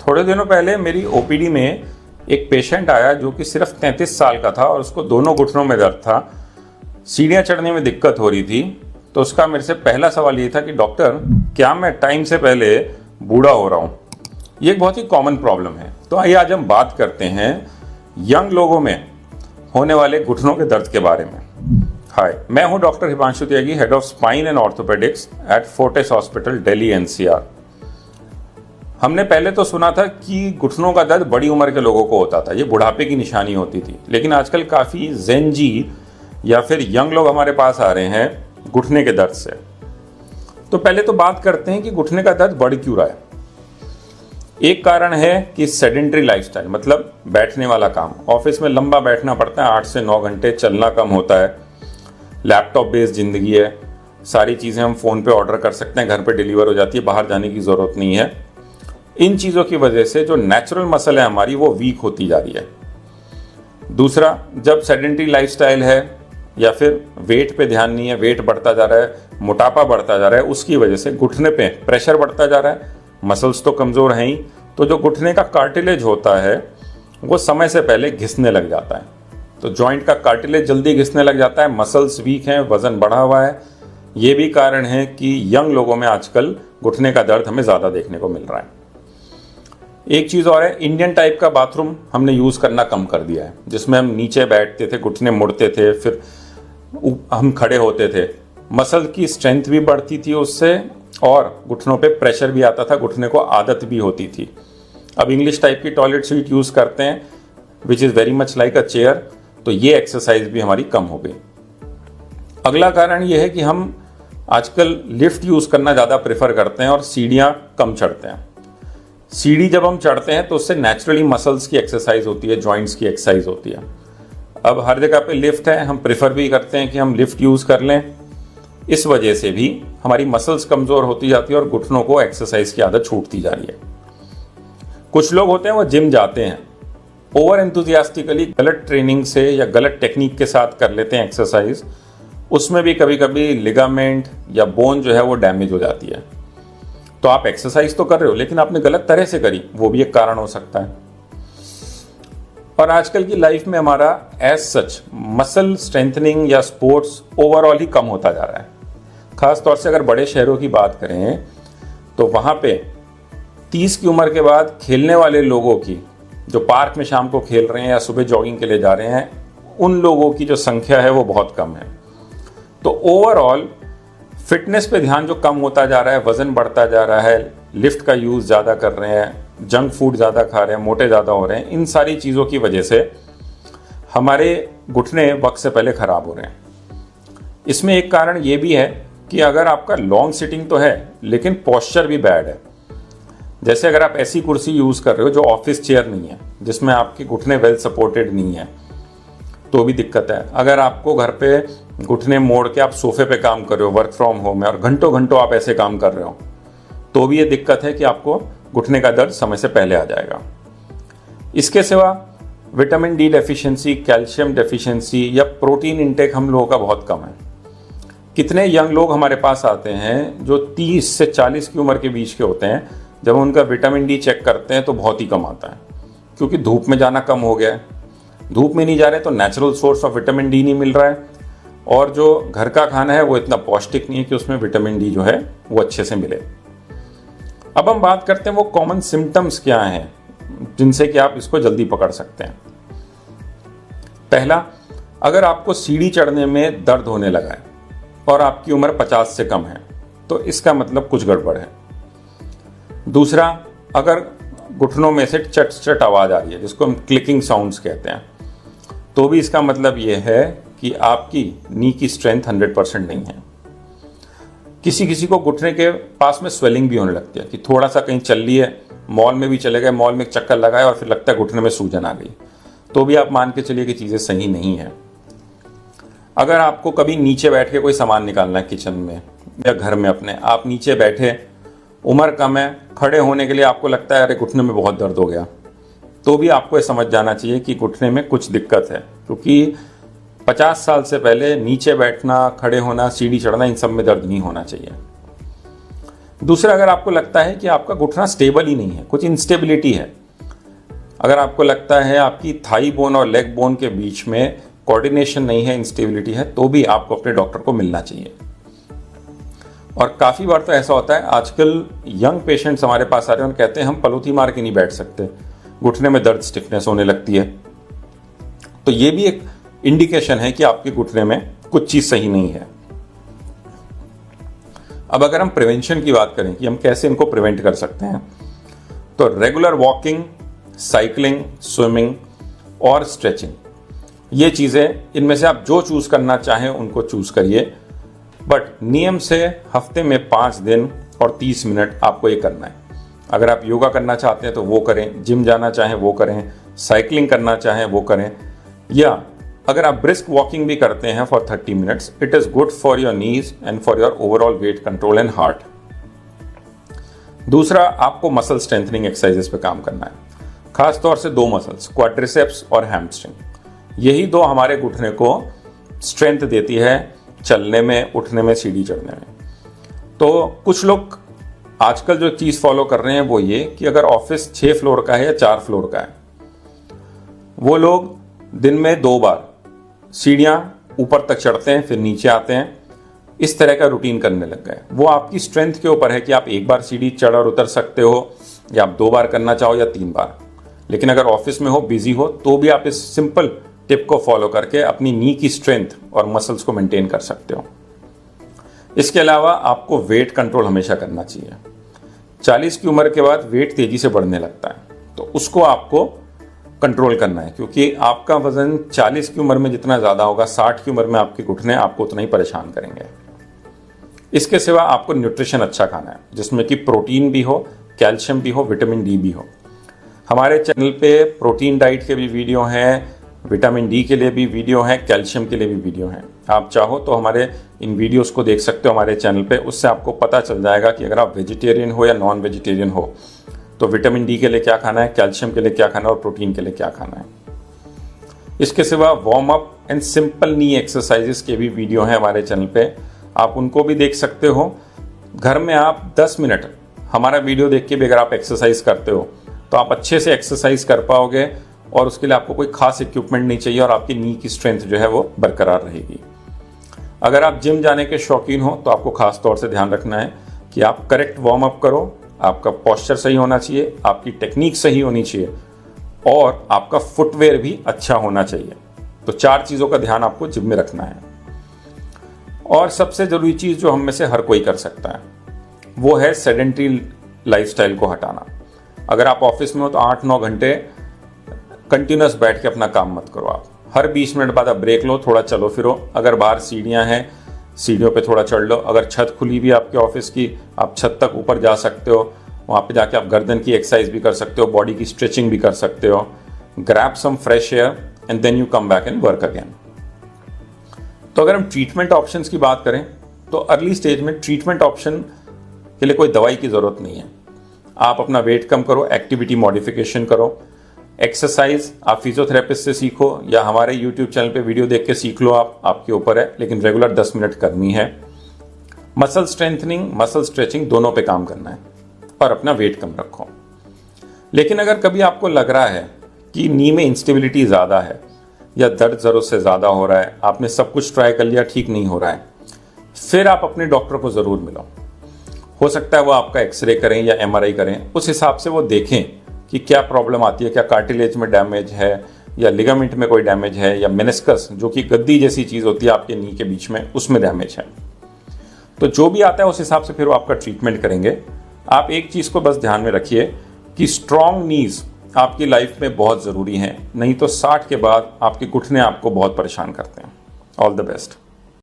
थोड़े दिनों पहले मेरी ओपीडी में एक पेशेंट आया जो कि सिर्फ 33 साल का था और उसको दोनों घुटनों में दर्द था, सीढ़ियाँ चढ़ने में दिक्कत हो रही थी। तो उसका मेरे से पहला सवाल ये था कि डॉक्टर, क्या मैं टाइम से पहले बूढ़ा हो रहा हूँ? ये एक बहुत ही कॉमन प्रॉब्लम है। तो आइए आज हम बात करते हैं यंग लोगों में होने वाले घुटनों के दर्द के बारे में। हाय, मैं हूँ doctor Himanshu Tyagi, head of spine and orthopaedics at Fortis hospital, Delhi NCR. हमने पहले तो सुना था कि घुटनों का दर्द बड़ी उम्र के लोगों को होता था, ये बुढ़ापे की निशानी होती थी। लेकिन आजकल काफ़ी जेन जी या फिर यंग लोग हमारे पास आ रहे हैं घुटने के दर्द से। तो पहले तो बात करते हैं कि घुटने का दर्द बढ़ क्यों रहा है। एक कारण है कि सेडेंटरी लाइफस्टाइल, मतलब बैठने वाला काम। ऑफिस में लंबा बैठना पड़ता है, 8 से 9 घंटे, चलना कम होता है, लैपटॉप बेस्ड ज़िंदगी है, सारी चीज़ें हम फ़ोन पे ऑर्डर कर सकते हैं, घर पे डिलीवर हो जाती है, बाहर जाने की ज़रूरत नहीं है। इन चीज़ों की वजह से जो नेचुरल मसल है हमारी, वो वीक होती जा रही है। दूसरा, जब सेडेंटरी लाइफस्टाइल है या फिर वेट पे ध्यान नहीं है, वेट बढ़ता जा रहा है, मोटापा बढ़ता जा रहा है, उसकी वजह से घुटने पे प्रेशर बढ़ता जा रहा है, मसल्स तो कमज़ोर हैं ही, तो जो घुटने का कार्टिलेज होता है वो समय से पहले घिसने लग जाता है। तो जॉइंट का कार्टिलेज जल्दी घिसने लग जाता है, मसल्स वीक हैं, वज़न बढ़ा हुआ है। ये भी कारण है कि यंग लोगों में आजकल घुटने का दर्द हमें ज़्यादा देखने को मिल रहा है। एक चीज़ और है, इंडियन टाइप का बाथरूम हमने यूज़ करना कम कर दिया है, जिसमें हम नीचे बैठते थे, घुटने मुड़ते थे, फिर हम खड़े होते थे। मसल की स्ट्रेंथ भी बढ़ती थी उससे और घुटनों पे प्रेशर भी आता था, घुटने को आदत भी होती थी। अब इंग्लिश टाइप की टॉयलेट सीट यूज़ करते हैं, which is very much like a chair. तो ये एक्सरसाइज भी हमारी कम हो गई। अगला कारण ये है कि हम आजकल लिफ्ट यूज़ करना ज़्यादा प्रेफर करते हैं और सीढ़ियाँ कम चढ़ते हैं। सीढ़ी जब हम चढ़ते हैं तो उससे नेचुरली मसल्स की एक्सरसाइज होती है, जॉइंट्स की एक्सरसाइज होती है। अब हर जगह पे लिफ्ट है, हम प्रेफर भी करते हैं कि हम लिफ्ट यूज़ कर लें। इस वजह से भी हमारी मसल्स कमज़ोर होती जाती है और घुटनों को एक्सरसाइज की आदत छूटती जा रही है। कुछ लोग होते हैं वो जिम जाते हैं, ओवर एंथुजियास्टिकली गलत ट्रेनिंग से या गलत टेक्निक के साथ कर लेते हैं एक्सरसाइज। उसमें भी कभी कभी लिगामेंट या बोन जो है वो डैमेज हो जाती है। तो आप एक्सरसाइज तो कर रहे हो लेकिन आपने गलत तरह से करी, वो भी एक कारण हो सकता है। और आजकल की लाइफ में हमारा एज सच मसल स्ट्रेंथनिंग या स्पोर्ट्स ओवरऑल ही कम होता जा रहा है। खास तौर से अगर बड़े शहरों की बात करें तो वहाँ पे 30 की उम्र के बाद खेलने वाले लोगों की, जो पार्क में शाम को खेल रहे हैं या सुबह जॉगिंग के लिए जा रहे हैं, उन लोगों की जो संख्या है वो बहुत कम है। तो ओवरऑल फिटनेस पे ध्यान जो कम होता जा रहा है, वज़न बढ़ता जा रहा है, लिफ्ट का यूज़ ज़्यादा कर रहे हैं, जंक फूड ज़्यादा खा रहे हैं, मोटे ज़्यादा हो रहे हैं, इन सारी चीज़ों की वजह से हमारे घुटने वक्त से पहले ख़राब हो रहे हैं। इसमें एक कारण ये भी है कि अगर आपका लॉन्ग सिटिंग तो है लेकिन पोस्चर भी बैड है। जैसे अगर आप ऐसी कुर्सी यूज़ कर रहे हो जो ऑफिस चेयर नहीं है, जिसमें आपके घुटने वेल सपोर्टेड नहीं है, तो भी दिक्कत है। अगर आपको घर पे घुटने मोड़ के आप सोफे पे काम कर रहे हो, वर्क फ्रॉम होम है, और घंटों घंटों आप ऐसे काम कर रहे हो, तो भी ये दिक्कत है कि आपको घुटने का दर्द समय से पहले आ जाएगा। इसके सिवा vitamin D deficiency, calcium deficiency या प्रोटीन इंटेक हम लोगों का बहुत कम है। कितने यंग लोग हमारे पास आते हैं जो 30 से 40 की उम्र के बीच के होते हैं, जब उनका विटामिन डी चेक करते हैं तो बहुत ही कम आता है, क्योंकि धूप में जाना कम हो गया है। धूप में नहीं जा रहे तो natural source of vitamin D नहीं मिल रहा है, और जो घर का खाना है वो इतना पौष्टिक नहीं है कि उसमें विटामिन डी जो है वो अच्छे से मिले। अब हम बात करते हैं वो कॉमन सिम्टम्स क्या हैं जिनसे कि आप इसको जल्दी पकड़ सकते हैं। पहला, अगर आपको सीढ़ी चढ़ने में दर्द होने लगा है और आपकी उम्र 50 से कम है तो इसका मतलब कुछ गड़बड़ है। दूसरा, अगर घुटनों में से चट चट आवाज़ आ रही है, जिसको हम क्लिकिंग साउंड्स कहते हैं, तो भी इसका मतलब ये है कि आपकी नी की स्ट्रेंथ 100% नहीं है। किसी किसी को घुटने के पास में स्वेलिंग भी होने लगती है कि थोड़ा सा कहीं चल लिए, मॉल में भी चले गए, मॉल में एक चक्कर लगाए और फिर लगता है घुटने में सूजन आ गई, तो भी आप मान के चलिए कि चीज़ें सही नहीं है। अगर आपको कभी नीचे बैठ के कोई सामान निकालना है किचन में या घर में अपने, आप नीचे बैठे, उम्र कम है, खड़े होने के लिए आपको लगता है अरे घुटने में बहुत दर्द हो गया, तो भी आपको ये समझ जाना चाहिए कि घुटने में कुछ दिक्कत है, क्योंकि 50 साल से पहले नीचे बैठना, खड़े होना, सीढ़ी चढ़ना, इन सब में दर्द नहीं होना चाहिए। दूसरा, अगर आपको लगता है कि आपका घुटना स्टेबल ही नहीं है, कुछ इंस्टेबिलिटी है, अगर आपको लगता है आपकी थाई बोन और लेग बोन के बीच में कोऑर्डिनेशन नहीं है, इंस्टेबिलिटी है, तो भी आपको अपने डॉक्टर को मिलना चाहिए। और काफ़ी बार तो ऐसा होता है, आजकल यंग पेशेंट्स हमारे पास आ रहे हैं और कहते हैं हम पलौती मार के नहीं बैठ सकते, घुटने में दर्द, स्टिफनेस होने लगती है। तो ये भी एक इंडिकेशन है कि आपके घुटने में कुछ चीज़ सही नहीं है। अब अगर हम प्रिवेंशन की बात करें कि हम कैसे इनको प्रिवेंट कर सकते हैं, तो रेगुलर वॉकिंग, साइकिलिंग, स्विमिंग और स्ट्रेचिंग, ये चीज़ें, इनमें से आप जो चूज़ करना चाहें उनको चूज़ करिए, बट नियम से हफ्ते में 5 दिन और 30 मिनट आपको ये करना है। अगर आप योगा करना चाहते हैं तो वो करें, जिम जाना चाहें वो करें, साइकिलिंग करना चाहें वो करें, या अगर आप ब्रिस्क वॉकिंग भी करते हैं for 30 minutes, it is good for your knees and for your overall weight control and heart. दूसरा, आपको मसल स्ट्रेंथनिंग एक्सरसाइजेस पे काम करना है, खास तौर से 2 मसल्स, क्वाड्रिसेप्स और हैमस्ट्रिंग। यही 2 हमारे घुटने को स्ट्रेंथ देती है चलने में, उठने में, सीढ़ी चढ़ने में। तो कुछ लोग आजकल जो चीज़ फॉलो कर रहे हैं वो ये कि अगर ऑफिस 6 फ्लोर का है या 4 फ्लोर का है, वो लोग दिन में 2 बार सीढ़ियाँ ऊपर तक चढ़ते हैं, फिर नीचे आते हैं, इस तरह का रूटीन करने लग गए। वो आपकी स्ट्रेंथ के ऊपर है कि आप 1 बार सीढ़ी चढ़ और उतर सकते हो, या आप 2 बार करना चाहो या 3 बार। लेकिन अगर ऑफिस में हो, बिजी हो, तो भी आप इस सिंपल टिप को फॉलो करके अपनी नी की स्ट्रेंथ और मसल्स को मेंटेन कर सकते हो। इसके अलावा आपको वेट कंट्रोल हमेशा करना चाहिए। 40 की उम्र के बाद वेट तेजी से बढ़ने लगता है, तो उसको आपको कंट्रोल करना है, क्योंकि आपका वजन 40 की उम्र में जितना ज़्यादा होगा, 60 की उम्र में आपके घुटने आपको उतना ही परेशान करेंगे। इसके सिवा आपको न्यूट्रिशन अच्छा खाना है, जिसमें कि प्रोटीन भी हो, कैल्शियम भी हो, विटामिन डी भी हो। हमारे चैनल पे प्रोटीन डाइट के भी वीडियो हैं, विटामिन डी के लिए भी वीडियो हैं, कैल्शियम के लिए भी वीडियो हैं। आप चाहो तो हमारे इन वीडियोस को देख सकते हो हमारे चैनल पे, उससे आपको पता चल जाएगा कि अगर आप वेजिटेरियन हो या नॉन वेजिटेरियन हो तो विटामिन डी के लिए क्या खाना है, कैल्शियम के लिए क्या खाना है और प्रोटीन के लिए क्या खाना है। इसके सिवा warm up and simple knee exercises के भी वीडियो हैं हमारे चैनल पे, आप उनको भी देख सकते हो। घर में आप 10 मिनट हमारा वीडियो देख के भी अगर आप एक्सरसाइज करते हो तो आप अच्छे से एक्सरसाइज कर पाओगे, और उसके लिए आपको कोई खास इक्विपमेंट नहीं चाहिए, और आपकी नी की स्ट्रेंथ जो है वो बरकरार रहेगी। अगर आप जिम जाने के शौकीन हो तो आपको खास तौर से ध्यान रखना है कि आप करेक्ट वार्म अप करो, आपका पोस्चर सही होना चाहिए, आपकी टेक्निक सही होनी चाहिए, और आपका फुटवेयर भी अच्छा होना चाहिए। तो 4 चीज़ों का ध्यान आपको जिम में रखना है। और सबसे ज़रूरी चीज़ जो हम में से हर कोई कर सकता है वो है सेडेंटरी लाइफस्टाइल को हटाना। अगर आप ऑफिस में हो तो 8-9 घंटे कंटिन्यूस बैठ के अपना काम मत करो। आप हर 20 मिनट बाद आप ब्रेक लो, थोड़ा चलो फिरो। अगर बाहर सीढ़ियाँ हैं, सीढ़ियों पे थोड़ा चढ़ लो। अगर छत खुली हुई है आपके ऑफिस की, आप छत तक ऊपर जा सकते हो, वहाँ पे जाके आप गर्दन की एक्सरसाइज भी कर सकते हो, बॉडी की स्ट्रेचिंग भी कर सकते हो। Grab some fresh air and then you come back and work again. तो अगर हम ट्रीटमेंट ऑप्शंस की बात करें तो अर्ली स्टेज में ट्रीटमेंट ऑप्शन के लिए कोई दवाई की ज़रूरत नहीं है। आप अपना वेट कम करो, एक्टिविटी मॉडिफिकेशन करो, एक्सरसाइज आप फिजियोथेरेपिस्ट से सीखो या हमारे यूट्यूब चैनल पे वीडियो देख के सीख लो, आपके ऊपर है, लेकिन रेगुलर 10 मिनट करनी है। मसल स्ट्रेंथनिंग, मसल स्ट्रेचिंग दोनों पे काम करना है, और अपना वेट कम रखो। लेकिन अगर कभी आपको लग रहा है कि नी में इंस्टेबिलिटी ज़्यादा है या दर्द ज़रूरत से ज़्यादा हो रहा है, आपने सब कुछ ट्राई कर लिया, ठीक नहीं हो रहा है, फिर आप अपने डॉक्टर को ज़रूर मिलो। हो सकता है वो आपका एक्सरे करें या MRI करें, उस हिसाब से वो देखें कि क्या प्रॉब्लम आती है, क्या कार्टिलेज में डैमेज है या लिगामेंट में कोई डैमेज है, या मेनिस्कस जो कि गद्दी जैसी चीज़ होती है आपके नी के बीच में, उसमें डैमेज है। तो जो भी आता है उस हिसाब से फिर वो आपका ट्रीटमेंट करेंगे। आप एक चीज़ को बस ध्यान में रखिए कि स्ट्रॉन्ग नीज आपकी लाइफ में बहुत ज़रूरी हैं, नहीं तो 60 के बाद आपके घुटने आपको बहुत परेशान करते हैं। All the best.